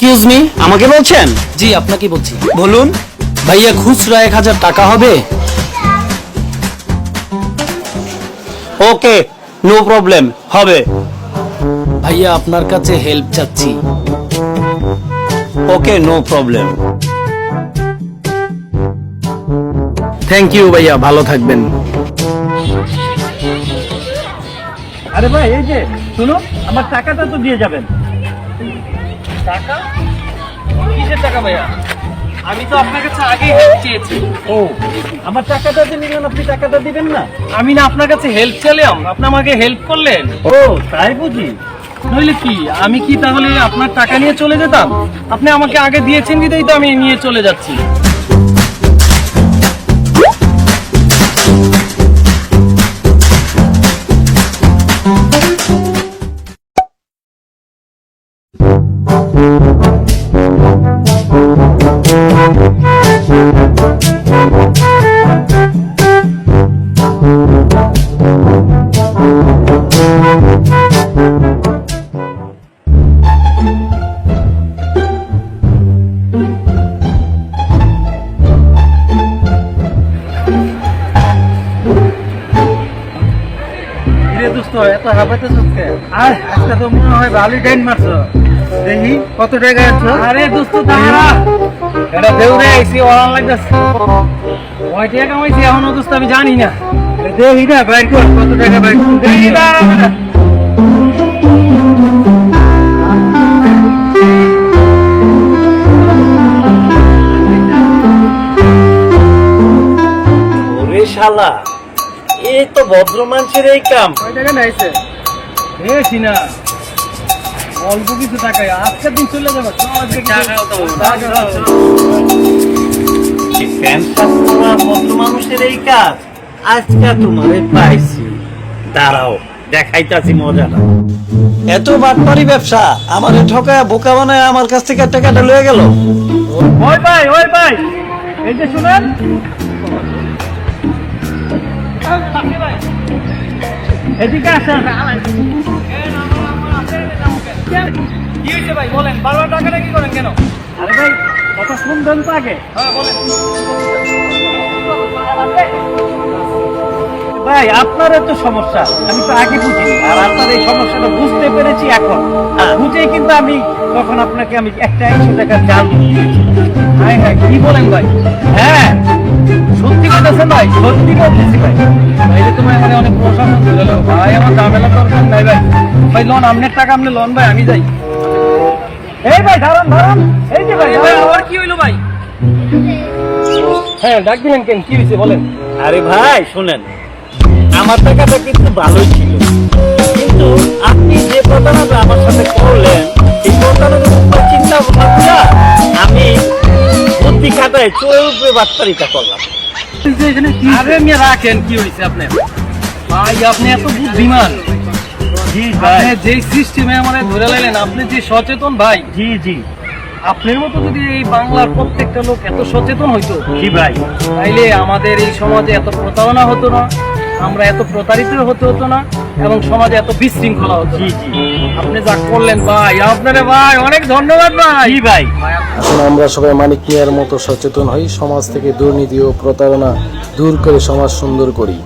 Excuse me, আমাকে বলছেন? জি আপনাকে বলছি। বলুন। ভাইয়া খুচরা 1000 টাকা হবে? ওকে, নো প্রবলেম, হবে। ভাইয়া আপনার কাছে হেল্প চাচ্ছি। ওকে, নো প্রবলেম। থ্যাংক ইউ ভাইয়া, ভালো থাকবেন। আরে ভাই এই যে শুনো, আমার টাকাটা তো দিয়ে যাবেন। টাকা? কিসের টাকা ভাইয়া? আমি তো আপনার কাছে আগেই হেল্প চেয়েছি। ও, আমার টাকাটা যে নিলেন, আপনি টাকাটা দিবেন না? আমি না আপনার কাছে হেল্প চাইলাম, আপনি আমাকে হেল্প করলেন। ও তাই বুঝি। নইলে কি আমি কি তাহলে আপনার টাকা নিয়ে চলে যেতাম? আপনি আমাকে আগে দিয়েছেন দিতেই তো আমি নিয়ে চলে যাচ্ছি। কিরে দোস্ত, এত হাঁপাইতেছিস কেন? আর আজকে তো মনে হয় ভালোই ডাইন মারছো। দেখি কত টাকা আছো? আরে দোস্ত দাঁড়া, এটা দেউরে আইছি, অন লাগতেছে। কয় টাকা কামাইছি এখনো দোস্ত আমি জানি না। দেখি না বাইর কর, কত টাকা বাইর কর। দেখি দাঁড়া। ওরে শালা, এই তো ভদ্র মানুষের এই কাম। কয় টাকা নাইছে? দেখছি না, অল্প কিছু টাকায় আজকের দিন চলে যাবে। ভদ্র মানুষের এই কাজ আজকে তোমার পাইছি। দাঁড়াও, দেখাইতাছি মজাটা। এত বাটপারি ব্যবসা, আমার ঠকায় বোকা বানায় আমার কাছ থেকে টাকাটা লয়ে গেল। ওই ভাই, এই যে শুনেন, এদিকে আসেন। কি হয়েছে ভাই বলেন, বারবার টাকাটা কি করেন কেন? আরে ভাই, কথা শুনবেন তো আগে। হ্যাঁ বলেন। ভাই আপনার এত সমস্যা আমি তো আগে বুঝিনি, আর আপনার এই সমস্যাটা বুঝতে পেরেছি এখন। বুঝেই কিন্তু আমি তখন আপনাকে আমি একটা 100 টাকার চাল দিয়েছি। হ্যাঁ হ্যাঁ, কি বলেন ভাই? হ্যাঁ, সত্যি বলতেছেন ভাই, সত্যি বলতেছি ভাই। ভাই রে তোমার মানে অনেক প্রশাসন হয়ে গেল ভাই, আমার ঝামেলা দরকার নাই ভাই। ভাই লোন আপনার টাকা আপনি লোন ভাই, আমি যাই। এই ভাই দাঁড়ান, এই যে ভাই ভাই আবার কি হইলো ভাই? হ্যাঁ ডাক দিলেন কেন, কি হয়েছে বলেন? আরে ভাই শোনেন, আমার টাকাটা কিন্তু ভালোই ছিল, কিন্তু আপনি যে প্রতারণাটা আমার সাথে করলেন, এই প্রতারণার উপর চিন্তা ভাবনা করে আমি বুদ্ধি খাটায় চোরের উপরে বাটপারিটা করলাম। আরে মিয়া রাখেন, কি হয়েছে আপনার? ভাই আপনি এত বুদ্ধিমান, জি আপনি যে সিস্টেমে আমাদের ধরে লাইলেন, আপনি যে সচেতন ভাই। জি আপনার মতো যদি এই বাংলার প্রত্যেকটা লোক এত সচেতন হইতো, জি ভাই, তাইলে আমাদের এই সমাজে এত প্রতারণা হতো না, আমরা এত প্রতারিত হতো না, এবং সমাজে এত বিশৃঙ্খলা হতো। জি আপনি যা করলেন ভাই, আপনারে ভাই অনেক ধন্যবাদ ভাই। জি ভাই। এখন আমরা সবাই মানিক মিয়ার মতো সচেতন হই, সমাজ থেকে দুর্নীতি ও প্রতারণা দূর করে সমাজ সুন্দর করি।